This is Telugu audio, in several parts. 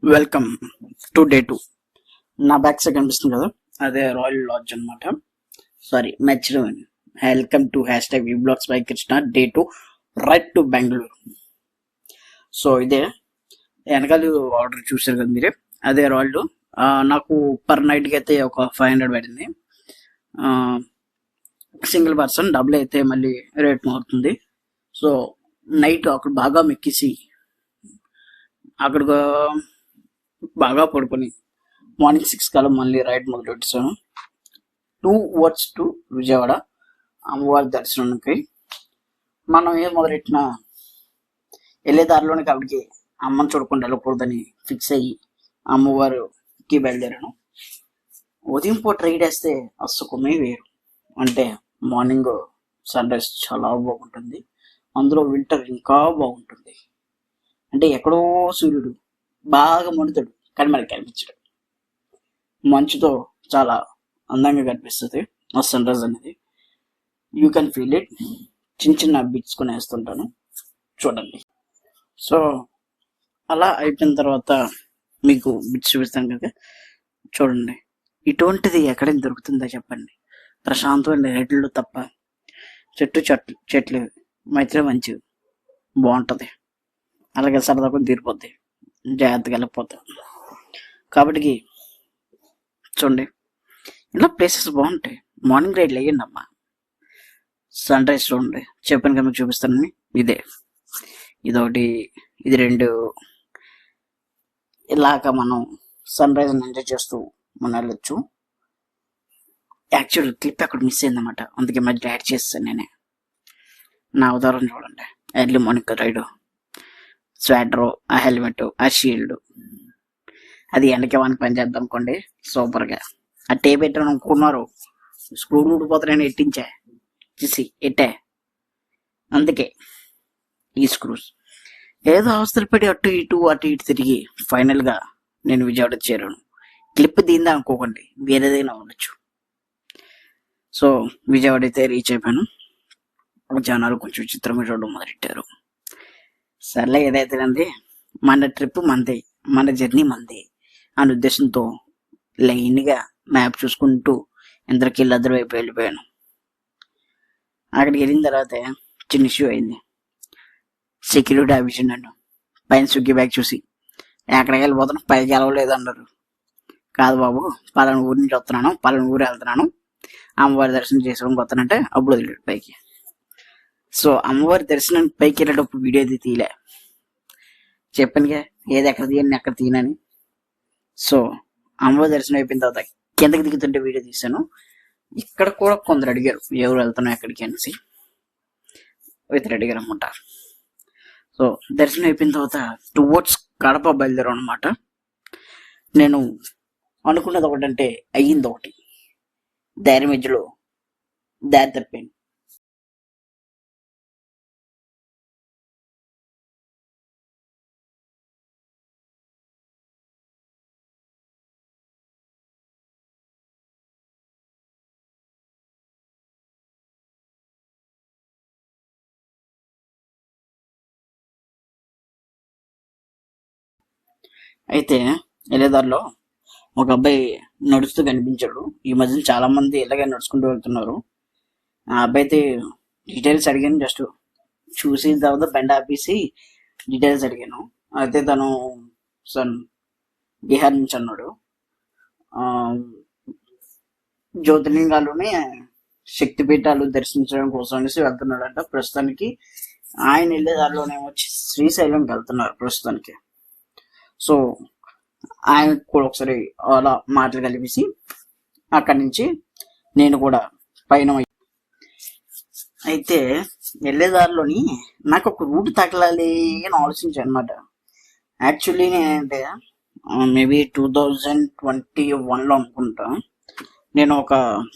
Welcome to day 2. నా బ్యాక్ సైడ్ కనిపిస్తుంది కదా, అదే రాయల్ లాడ్జ్ అనమాట. సారీ, మెచ్యూర్. Welcome to #V blogs by Krishna day 2 right to Bengaluru. So ఇదే వెనకాల ఆర్డర్ చూసారు కదా మీరే, అదే రాయల్. నాకు పర్ నైట్కి అయితే ఒక 500 పడింది. సింగిల్ పర్సన్ డబుల్ అయితే మళ్ళీ రేట్ మారుతుంది. సో నైట్ అక్కడ బాగా మెక్కేసి అక్కడ బాగా పడుకొని మార్నింగ్ 6 కల్లా మళ్ళీ రైడ్ మొదలు పెట్టాను. 2 hours టు విజయవాడ అమ్మవారి దర్శనానికి. మనం ఏం మొదలెట్టినా వెళ్ళే దారిలోనే కాబట్టి అమ్మని చూడకుండా వెళ్ళకూడదని ఫిక్స్ అయ్యి అమ్మవారికి బయలుదేరాను. ఉదయం పూట రైడ్ వేస్తే ఆ సుఖమే వేరు. అంటే మార్నింగ్ సన్ రైజ్ చాలా బాగుంటుంది, అందులో వింటర్ ఇంకా బాగుంటుంది. అంటే ఎక్కడో సూర్యుడు బాగా మండుతాడు కానీ మనకి కనిపించడు, మంచుతో చాలా అందంగా కనిపిస్తుంది ఆ సన్ రైజ్ అనేది. You can feel it. చిన్న చిన్న బిట్స్ కొని వేస్తుంటాను, చూడండి. సో అలా అయిపోయిన తర్వాత మీకు బిట్స్ చూపిస్తాను కదా, చూడండి. ఇటువంటిది ఎక్కడైనా దొరుకుతుందా చెప్పండి, ప్రశాంతమైన రేట్లు తప్ప. చెట్లు మైత్రి మంచి బాగుంటుంది, అలాగే సరదాగా తీరిపోద్ది, జాగ్రత్తగా వెళ్ళిపోతాం. కాబట్టి చూడండి, ఇలా ప్లేసెస్ బాగుంటాయి. మార్నింగ్ రైడ్లు వేయండి అమ్మా, సన్ రైజ్ చూడండి. చెప్పాను కదా మీకు చూపిస్తానని. ఇదొకటి, ఇది 2. ఇలాగ మనం సన్ రైజ్ ఎంజాయ్ చేస్తూ మనం వెళ్ళొచ్చు. యాక్చువల్ క్లిప్ అక్కడ మిస్ అయిందన్నమాట, అందుకే మధ్య యాడ్ చేస్తాను నేనే. నా ఉదాహరణ చూడండి, ఎర్లీ మార్నింగ్ రైడ్, స్వెటరు, ఆ హెల్మెట్, ఆ షీల్డ్, అది ఎండకి వానికి పని చేద్దాం అనుకోండి సూపర్గా. ఆ టేప్ పెట్టాను అనుకున్నారు, స్క్రూ ఊడిపోతారని ఎట్టించా చూసి ఎట్టే. అందుకే ఈ స్క్రూస్ ఏదో అవసరం పడి అటు ఇటు తిరిగి ఫైనల్గా నేను విజయవాడ చేరాను. క్లిప్ దీందా అనుకోకండి, వేరేదైనా ఉండొచ్చు. సో విజయవాడ అయితే రీచ్ అయిపోయాను. జనాలు కొంచెం చిత్రంగా చూడడం మొదలెట్టారు. సర్లే, ఏదైతేనంది, మన ట్రిప్ మందే, మన జర్నీ మందే అనే ఉద్దేశంతో లైన్గా మ్యాప్ చూసుకుంటూ ఇందరికి ఇద్దరు వైపు వెళ్ళిపోయాను. అక్కడికి వెళ్ళిన తర్వాత చిన్న ఇష్యూ అయింది. సెక్యూరిటీ ఆఫీసర్ నన్ను పైన స్విగ్గీ బ్యాగ్ చూసి, ఎక్కడికి వెళ్ళిపోతాను, పైకి వెళ్ళలేదు అన్నారు. కాదు బాబు, పలానా ఊరి నుంచి వస్తున్నాను, పలానా ఊరు వెళ్తున్నాను, అమ్మవారి దర్శనం చేసుకోవడానికి వస్తానంటే అప్పుడు వదిలేడు పైకి. సో అమ్మవారి దర్శనం పైకి వెళ్ళేటప్పుడు వీడియో అది తీయలే, చెప్పానుగా ఏది ఎక్కడ తీయని ఎక్కడ తీయనని. సో అమ్మవారి దర్శనం అయిపోయిన తర్వాత కిందకి దిగుతుంటే వీడియో తీశాను. ఇక్కడ కూడా కొందరు అడిగారు ఎవరు వెళ్తున్నావు ఎక్కడికి అనేసి, ఇతరు అడిగారు అనమాట. సో దర్శనం అయిపోయిన తర్వాత టువర్డ్స్ కడప బయలుదేరాం అనమాట. నేను అనుకున్నది ఒకటంటే అయ్యింది ఒకటి, దారి మధ్యలో దారి తప్పాను. అయితే వెళ్ళేదారిలో ఒక అబ్బాయి నడుస్తూ కనిపించాడు. ఈ మధ్యన చాలా మంది ఇలాగే నడుచుకుంటూ వెళ్తున్నారు. ఆ అబ్బాయి అయితే డీటెయిల్స్ అడిగాను, జస్ట్ చూసిన తర్వాత బండి ఆపేసి డీటెయిల్స్ అడిగాను. అయితే తను బీహార్ నుంచి అన్నాడు. జ్యోతిర్లింగాలుని శక్తిపీఠాలు దర్శించడం కోసం అనేసి వెళ్తున్నాడంట. ప్రస్తుతానికి ఆయన వెళ్ళే దారిలోనే వచ్చి శ్రీశైలంకి వెళ్తున్నారు ప్రస్తుతానికి. సో ఆయన కూడా ఒకసారి అలా మాటలు కలిపేసి అక్కడి నుంచి నేను కూడా పైన. అయితే వెళ్ళేదారిలోని నాకు ఒక రూట్ తగలాలి అని ఆలోచించాను అనమాట. యాక్చువల్లీ నేనంటే మేబీ 2021లో అనుకుంటా, నేను ఒక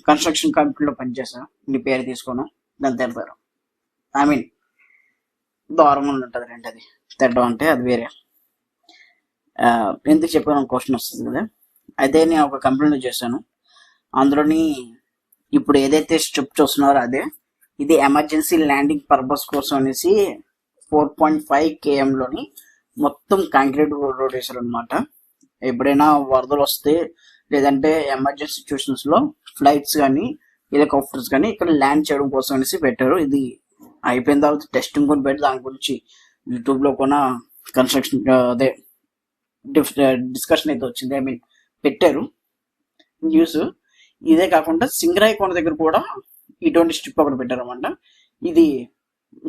కన్స్ట్రక్షన్ కంపెనీలో పనిచేసాను. నీ పేరు తీసుకోను, దాని తెంపారు. ఐ మీన్ దూరంగా ఉంటుంది రండి, అది తెడ్డం అంటే అది వేరే. ఎందుకు చెప్పాను క్వశ్చన్ వస్తుంది కదా. అయితే నేను ఒక కంపెనీలో చేశాను. అందులోని ఇప్పుడు ఏదైతే స్ట్రిప్ చూస్తున్నారో అదే, ఇది ఎమర్జెన్సీ ల్యాండింగ్ పర్పస్ కోసం అనేసి 4.5 kmలోని మొత్తం కాంక్రీట్ రోడ్ వేశారు అనమాట. ఎప్పుడైనా వరదలు వస్తే లేదంటే ఎమర్జెన్సీ సిచ్యువేషన్స్ లో ఫ్లైట్స్ కానీ హెలికాప్టర్స్ కానీ ఇక్కడ ల్యాండ్ చేయడం కోసం అనేసి పెట్టారు. ఇది అయిపోయిన తర్వాత టెస్టింగ్ కూడా పెట్టి దాని గురించి యూట్యూబ్ లో కూడా కన్స్ట్రక్షన్ అదే డిస్కషన్ అయితే వచ్చింది. ఐ మీన్ పెట్టారు న్యూస్. ఇదే కాకుండా సింగరాయి కొండ దగ్గర కూడా ఇటువంటి స్ట్రిప్ ఒకటి పెట్టారు అనమాట. ఇది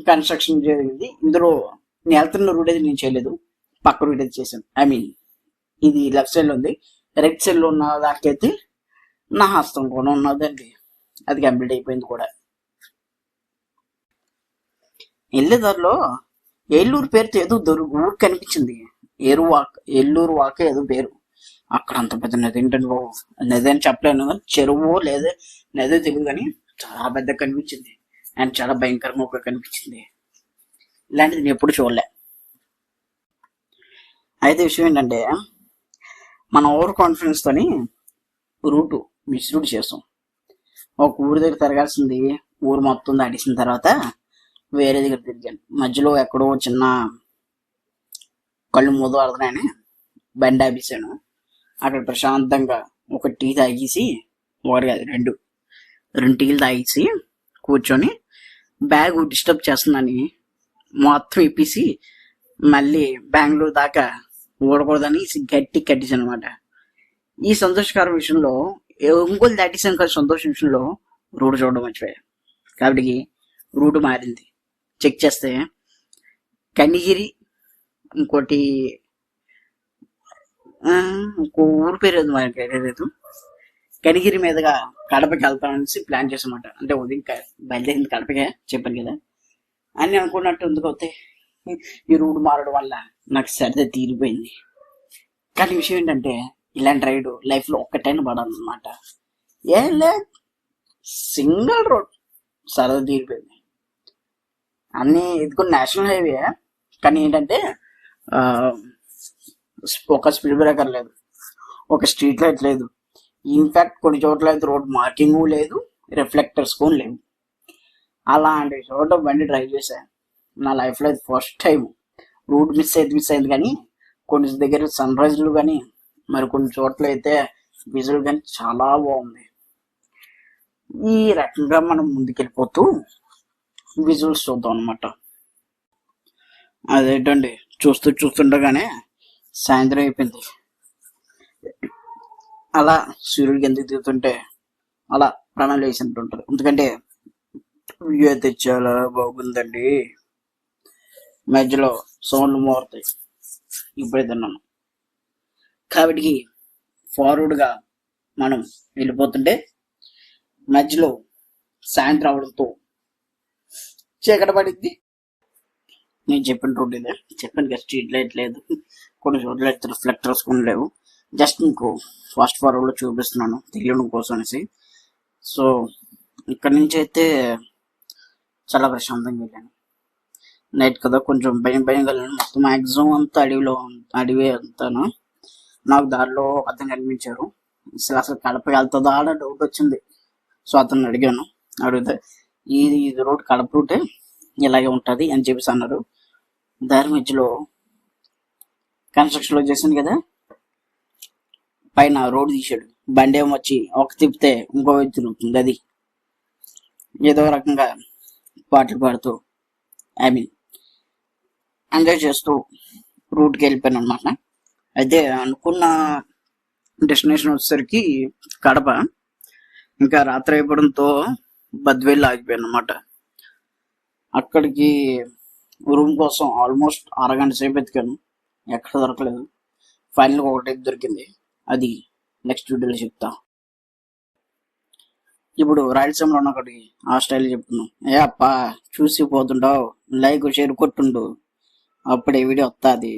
కన్స్ట్రక్షన్ జరిగింది. ఇందులో నేను వెళ్తున్న రూట్ అయితే నేను చేయలేదు, పక్క రూట్ అయితే చేశాను. ఐ మీన్ ఇది లెఫ్ట్ సైడ్ లో ఉంది, రైట్ సైడ్ లో ఉన్న దానికైతే నా హస్తం కూడా ఉన్నదండి. అది కంప్లీట్ అయిపోయింది కూడా. వెళ్ళేదారిలో ఏలూరు పేరుతో ఏదో ఊరు కనిపించింది. ఏలూరు వాక ఏదో పేరు. అక్కడ అంత పెద్ద నది ఏంటండి బాబు, నది అని చెప్పలేను కానీ చెరువు లేదా నది తెలియదు కానీ చాలా పెద్ద కనిపించింది అండ్ చాలా భయంకరంగా ఒక కనిపించింది. ఇలాంటిది నేను ఎప్పుడు చూడలే. అయితే విషయం ఏంటంటే మన ఓవర్ కాన్ఫిడెన్స్ తోని రూట్ మిస్రూట్ చేస్తాం. ఒక ఊరి దగ్గర తిరగాల్సింది ఊరు మొత్తం దాటేసిన తర్వాత వేరే దగ్గర తిరిగాను. మధ్యలో ఎక్కడో చిన్న కళ్ళు మూదు పడుతున్నాయని బండి ఆపేసాను. అక్కడ ప్రశాంతంగా ఒక టీ తాగేసి, ఒకటి కాదు రెండు టీలు తాగేసి కూర్చొని బ్యాగ్ డిస్టర్బ్ చేస్తుందని మొత్తం ఇప్పేసి మళ్ళీ బెంగళూరు దాకా ఓడకూడదని గట్టి కట్టేసాను అనమాట. ఈ సంతోషకర విషయంలో ఒంగోలు దాటేసాను కదా, సంతోషం విషయంలో రూట్ చూడడం మర్చిపోయా. కాబట్టి రూట్ మారింది. చెక్ చేస్తే కనిగిరి ఇంకో ఊరు పేరు లేదు, కనిగిరి మీదుగా కడపకి వెళ్తామనేసి ప్లాన్ చేసామాట. అంటే ఉదయం బయలుదేరింది కడపకే చెప్పాను కదా అని అనుకున్నట్టు ఎందుకు అవుతాయి. ఈ రూట్ మారడం వల్ల నాకు సరిదే తీరిపోయింది. కానీ విషయం ఏంటంటే ఇలాంటి రైడ్ లైఫ్ లో ఒక్కటైనా పడాలన్నమాట. ఏం లేదు, సింగిల్ రోడ్ సరదా తీరిపోయింది. అన్ని ఇది కూడా నేషనల్ హైవే, కానీ ఏంటంటే ఒక స్పీడ్ బ్రేకర్ లేదు, ఒక స్ట్రీట్ లైట్ లేదు, ఇన్ఫాక్ట్ కొన్ని చోట్ల అయితే రోడ్ మార్కింగ్ లేదు, రిఫ్లెక్టర్స్ కూడా లేవు. అలాంటి చోట బండి డ్రైవ్ చేశాను. నా లైఫ్లో ఇది ఫస్ట్ టైం. రూట్ మిస్ అయింది కానీ కొన్ని దగ్గర సన్ రైజ్లు కానీ మరి కొన్ని చోట్ల అయితే విజువల్ కానీ చాలా బాగుంది. ఈ రకంగా మనం ముందుకెళ్ళిపోతూ విజువల్స్ చూద్దాం అనమాట. అదేంటండి చూస్తుండగానే సాయంత్రం అయిపోయింది. అలా సూర్యుడికి ఎందుకు దిగుతుంటే అలా ప్రాణాలు వేసినట్టుంటారు. ఎందుకంటే వ్యూ అయితే చాలా బాగుందండి. మధ్యలో సౌండ్లు మోరుతాయి. ఇప్పుడే తిన్నాను కాబట్టి ఫార్వర్డ్గా మనం వెళ్ళిపోతుంటే మధ్యలో సాయంత్రం అవడంతో చీకటి పడింది. నేను చెప్పిన రోడ్ ఇదే, చెప్పాను కదా స్ట్రీట్ లైట్ లేదు, కొన్ని చోట్ల అయితే రిఫ్లెక్టర్స్ కూడా లేవు. జస్ట్ మీకు ఫాస్ట్ ఫార్వర్డ్లో చూపిస్తున్నాను తెలియడం కోసం అనేసి. సో ఇక్కడ నుంచి అయితే చాలా ప్రశాంతంగా వెళ్ళాను. నైట్ కదా కొంచెం భయం వెళ్ళాను. మొత్తం మ్యాక్సిమం అంతా అడవి అంతాను. నాకు దారిలో అతను కనిపించారు. అసలు కడప వెళ్తుందా అని డౌట్ వచ్చింది. సో అతను అడిగితే ఇది రోడ్ కడప రూటే, ఇలాగే ఉంటుంది అని చెప్పేసి అన్నారు. దారి మధ్యలో కన్స్ట్రక్షన్ లో చేసింది కదా, పైన రోడ్ తీసాడు. బండి ఏమో వచ్చి ఒక తిప్పితే ఇంకో వైపు తిరుగుతుంది. అది ఏదో రకంగా పాటలు పాడుతూ ఐ మీన్ ఎంజాయ్ చేస్తూ రూట్కి వెళ్ళిపోయాను అనమాట. అయితే అనుకున్న డెస్టినేషన్ వచ్చేసరికి కడప. ఇంకా రాత్రి అయిపోవడంతో బద్వేలు ఆగిపోయాను అనమాట. అక్కడికి రూమ్ కోసం ఆల్మోస్ట్ అరగంట సేపు ఎత్తుకాను, ఎక్కడ దొరకలేదు. ఫైనల్గా ఒకటి దొరికింది, అది నెక్స్ట్ వీడియోలో చెప్తా. ఇప్పుడు రాయలసీమలో ఉన్న ఒకటి ఆ స్టైల్ చెప్తున్నాం. ఏ అప్ప చూసి పోతుంటావు, లైక్ షేర్ కొట్టుండు, అప్పుడే వీడియో వస్తుంది.